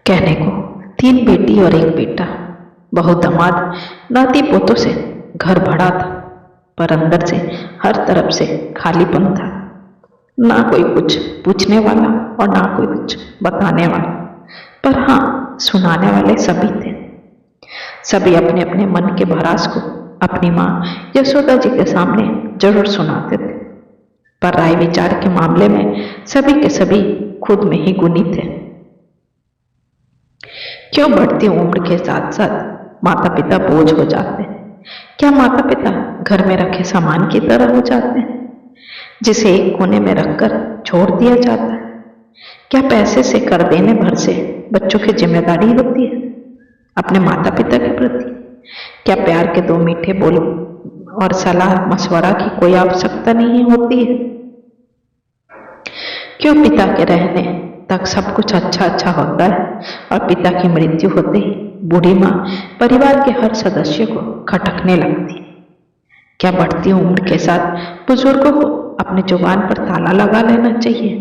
कहने को 3 बेटी और 1 बेटा, बहू दामाद नाती पोतों से घर भरा था, पर अंदर से हर तरफ से खालीपन था। ना कोई कुछ पूछने वाला और ना कोई कुछ बताने वाला, पर हाँ, सुनाने वाले सभी थे। सभी अपने अपने मन के भरास को अपनी माँ यशोदा जी के सामने जरूर सुनाते थे, पर राय विचार के मामले में सभी के सभी खुद में ही गुणी थे। क्यों बढ़ती उम्र के साथ साथ माता पिता बोझ हो जाते हैं? क्या माता पिता घर में रखे सामान की तरह हो जाते हैं, जिसे एक कोने में रखकर छोड़ दिया जाता है? क्या पैसे से कर देने भर से बच्चों की जिम्मेदारी होती है अपने माता पिता के प्रति? क्या प्यार के 2 मीठे बोल और सलाह मशवरा की कोई आवश्यकता नहीं होती है? क्यों पिता के रहने तक सब कुछ अच्छा होता है और पिता की मृत्यु होते ही बूढ़ी माँ परिवार के हर सदस्य को खटकने लगती है? क्या बढ़ती उम्र के साथ बुजुर्गों को अपने जुबान पर ताला लगा लेना चाहिए?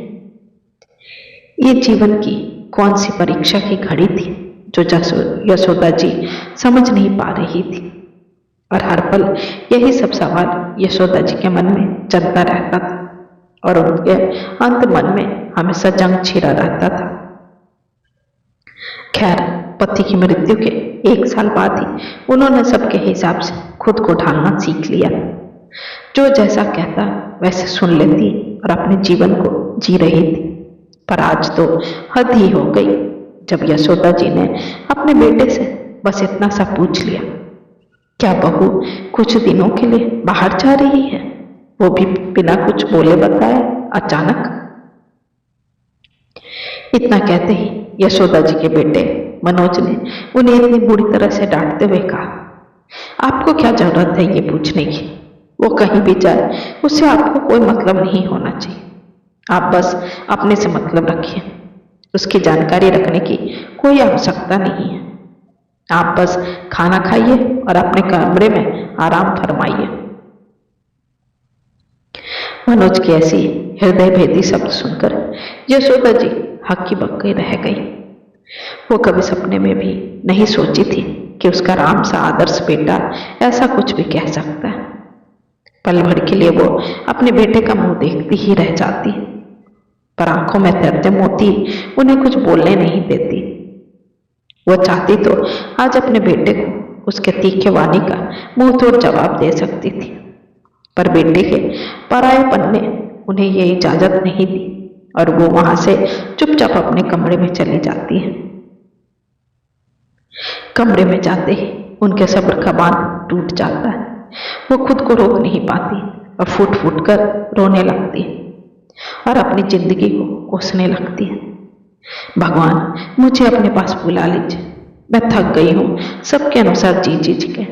ये जीवन की कौन सी परीक्षा की घड़ी थी जो यशोदा जी समझ नहीं पा रही थी, और हर पल यही सब सवाल यशोदा जी के मन में चलता रहता था और उनके अंत मन में हमेशा जंग छिड़ा रहता था। खैर, पति की मृत्यु के 1 साल बाद ही उन्होंने सबके हिसाब से खुद को ढालना सीख लिया। जो जैसा कहता वैसे सुन लेती और अपने जीवन को जी रही थी। पर आज तो हद ही हो गई जब यशोदा जी ने अपने बेटे से बस इतना सा पूछ लिया, क्या बहू कुछ दिनों के लिए बाहर जा रही है? वो भी बिना कुछ बोले बताया अचानक। इतना कहते ही यशोदा जी के बेटे मनोज ने उन्हें इतनी बुरी तरह से डांटते हुए कहा, आपको क्या जरूरत है ये पूछने की? वो कहीं भी जाए उससे आपको कोई मतलब नहीं होना चाहिए। आप बस अपने से मतलब रखिए, उसकी जानकारी रखने की कोई आवश्यकता नहीं है। आप बस खाना खाइए और अपने कमरे में आराम फरमाइए। मनोज की ऐसी हृदय भेदी शब्द सुनकर यशोदा जी हक्की बक्की रह गई। वो कभी सपने में भी नहीं सोची थी कि उसका राम सा आदर्श बेटा ऐसा कुछ भी कह सकता है। पल भर के लिए वो अपने बेटे का मुंह देखती ही रह जाती, पर आंखों में तैरते मोती उन्हें कुछ बोलने नहीं देती। वो चाहती तो आज अपने बेटे को उसके तीखे वाणी का मुंह तोड़ जवाब दे सकती थी, पर बेटे के परायेपन ने उन्हें ये इजाजत नहीं दी और वो वहां से चुपचाप अपने कमरे में चली जाती है। कमरे में जाते ही उनके सब्र का बांध टूट जाता है। वो खुद को रोक नहीं पाती और फूट फूट कर रोने लगती है और अपनी जिंदगी को कोसने लगती है। भगवान, मुझे अपने पास बुला लीजिए, मैं थक गई हूँ सबके अनुसार जी के।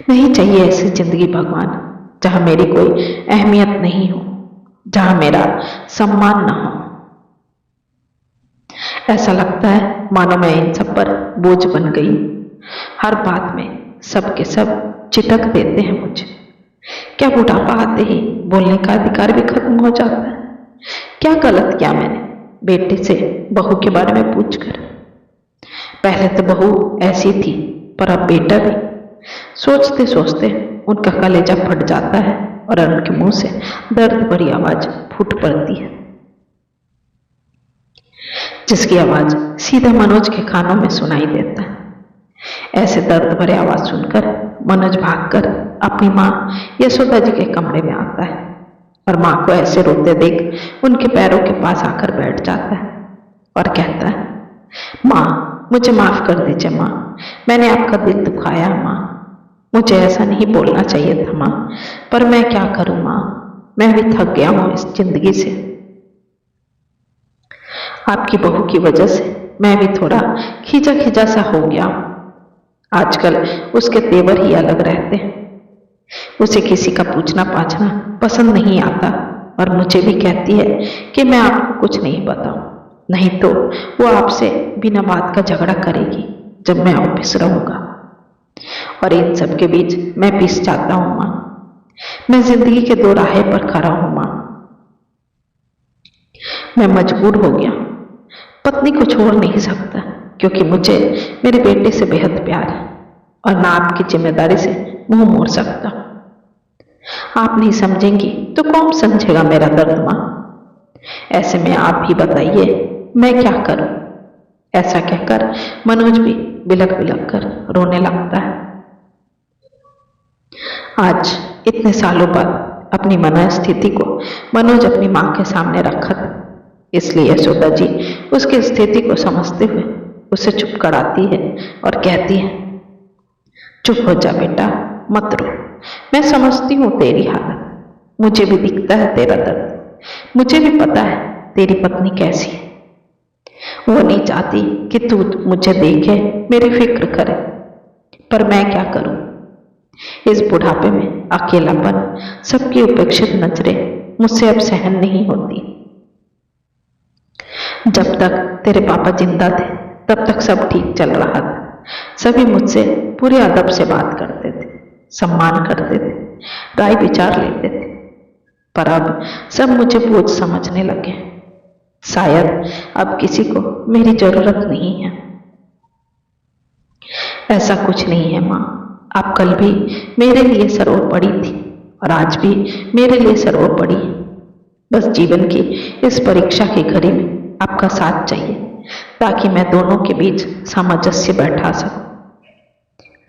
नहीं चाहिए ऐसी जिंदगी भगवान, जहां मेरी कोई अहमियत नहीं हो, जहां मेरा सम्मान न हो। ऐसा लगता है मानो मैं इन सब पर बोझ बन गई। हर बात में सब के सब चिटक देते हैं मुझे। क्या बुढ़ापा आते ही बोलने का अधिकार भी खत्म हो जाता है? क्या गलत किया मैंने बेटे से बहू के बारे में पूछकर? पहले तो बहू ऐसी थी, पर अब बेटा भी। सोचते सोचते उनका कलेजा फट जाता है और उनके मुंह से दर्द भरी आवाज फूट पड़ती है, जिसकी आवाज सीधा मनोज के कानों में सुनाई देता है। ऐसे दर्द भरे आवाज सुनकर मनोज भागकर अपनी माँ यशोदा जी के कमरे में आता है और माँ को ऐसे रोते देख उनके पैरों के पास आकर बैठ जाता है और कहता है, माँ मुझे माफ कर दीजिए माँ, मैंने आपका दिल दुखाया माँ, मुझे ऐसा नहीं बोलना चाहिए था माँ, पर मैं क्या करूं माँ, मैं भी थक गया हूं इस जिंदगी से। आपकी बहू की वजह से मैं भी थोड़ा खींचा खींचा सा हो गया हूं। आजकल उसके तेवर ही अलग रहते हैं। उसे किसी का पूछना पाछना पसंद नहीं आता और मुझे भी कहती है कि मैं आपको कुछ नहीं बताऊं, नहीं तो वो आपसे बिना बात का झगड़ा करेगी जब मैं ऑफिस रहूंगा। और इन सब के बीच मैं पिस जाता हूं माँ, मैं जिंदगी के 2 राहे पर खड़ा हूं माँ। मैं मजबूर हो गया, पत्नी को छोड़ नहीं सकता, क्योंकि मुझे मेरे बेटे से बेहद प्यार है और ना आपकी जिम्मेदारी से मुंह मोड़ सकता। आप नहीं समझेंगी तो कौन समझेगा मेरा दर्द माँ? ऐसे में आप ही बताइए मैं क्या करूं? ऐसा कहकर मनोज भी बिलक बिलक कर रोने लगता है। आज इतने सालों बाद अपनी मनोस्थिति को मनोज अपनी मां के सामने रखा था, इसलिए यशोदा जी उसकी स्थिति को समझते हुए उसे चुप कराती है और कहती है, चुप हो जा बेटा, मत रो। मैं समझती हूँ तेरी हालत, मुझे भी दिखता है तेरा दर्द, मुझे भी पता है तेरी पत्नी कैसी है। वो नहीं चाहती कि तू मुझे देखे, मेरी फिक्र करे, पर मैं क्या करूं? इस बुढ़ापे में अकेलापन, सबकी उपेक्षित नजरें मुझसे अब सहन नहीं होती। जब तक तेरे पापा जिंदा थे तब तक सब ठीक चल रहा था। सभी मुझसे पूरे अदब से बात करते थे, सम्मान करते थे, राय विचार लेते थे, पर अब सब मुझे बोझ समझने लगे। शायद अब किसी को मेरी जरूरत नहीं है। ऐसा कुछ नहीं है माँ, आप कल भी मेरे लिए सरोवर पड़ी थी और आज भी मेरे लिए सरोवर पड़ी है। बस जीवन की इस परीक्षा की घड़ी में आपका साथ चाहिए, ताकि मैं दोनों के बीच सामंजस्य बैठा सकूं।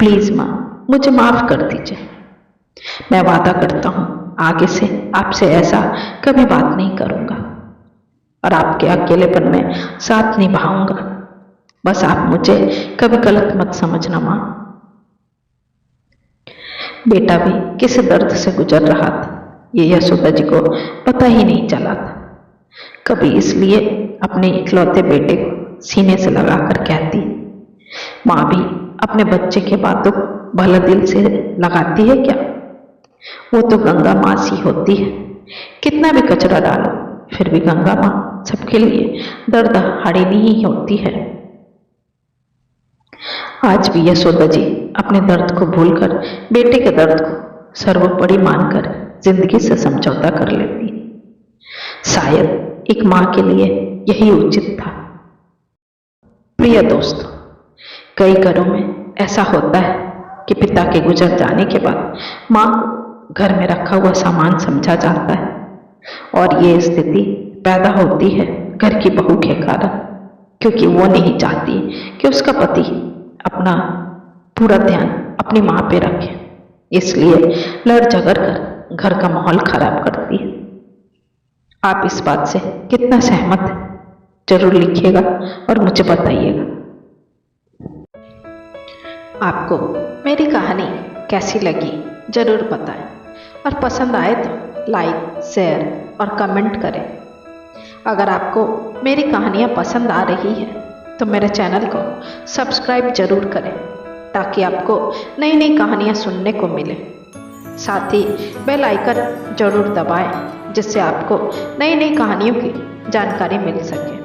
प्लीज माँ, मुझे माफ कर दीजिए। मैं वादा करता हूं आगे से आपसे ऐसा कभी बात नहीं करूंगा और आपके अकेलेपन में साथ निभाऊंगा। बस आप मुझे कभी गलत मत समझना माँ। बेटा भी किस दर्द से गुजर रहा था ये यशोदा जी को पता ही नहीं चला था। कभी इसलिए अपने इकलौते बेटे को सीने से लगाकर कहती, माँ भी अपने बच्चे के बातों को भला दिल से लगाती है क्या? वो तो गंगा माँ सी होती है, कितना भी कचरा डालो फिर भी गंगा माँ सबके लिए दर्द हड़ेनी ही होती है। आज भी यशोदा जी अपने दर्द को भूलकर बेटे के दर्द को सर्वोपरि मानकर जिंदगी से समझौता कर लेती। शायद एक माँ के लिए यही उचित था। प्रिय दोस्तों, कई घरों में ऐसा होता है कि पिता के गुजर जाने के बाद माँ को घर में रखा हुआ सामान समझा जाता है और ये स्थिति पैदा होती है घर की बहू के कारण, क्योंकि वो नहीं चाहती कि उसका पति अपना पूरा ध्यान अपनी माँ पे रखे, इसलिए लड़ झगड़ कर घर का माहौल खराब करती है। आप इस बात से कितना सहमत हैं जरूर लिखिएगा और मुझे बताइएगा। आपको मेरी कहानी कैसी लगी जरूर बताएं और पसंद आए तो लाइक, शेयर और कमेंट करें। अगर आपको मेरी कहानियाँ पसंद आ रही है तो मेरे चैनल को सब्सक्राइब जरूर करें, ताकि आपको नई नई कहानियाँ सुनने को मिले। साथ ही बेल आइकन जरूर दबाएं, जिससे आपको नई नई कहानियों की जानकारी मिल सके।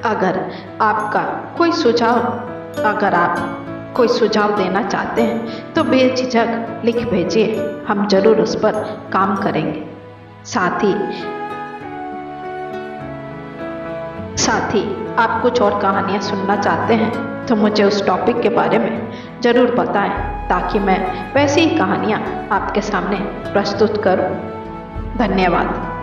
अगर आप कोई सुझाव देना चाहते हैं तो बेझिझक लिख भेजिए, हम जरूर उस पर काम करेंगे। साथ ही आप कुछ और कहानियाँ सुनना चाहते हैं तो मुझे उस टॉपिक के बारे में ज़रूर बताएं, ताकि मैं वैसी ही कहानियाँ आपके सामने प्रस्तुत करूं। धन्यवाद।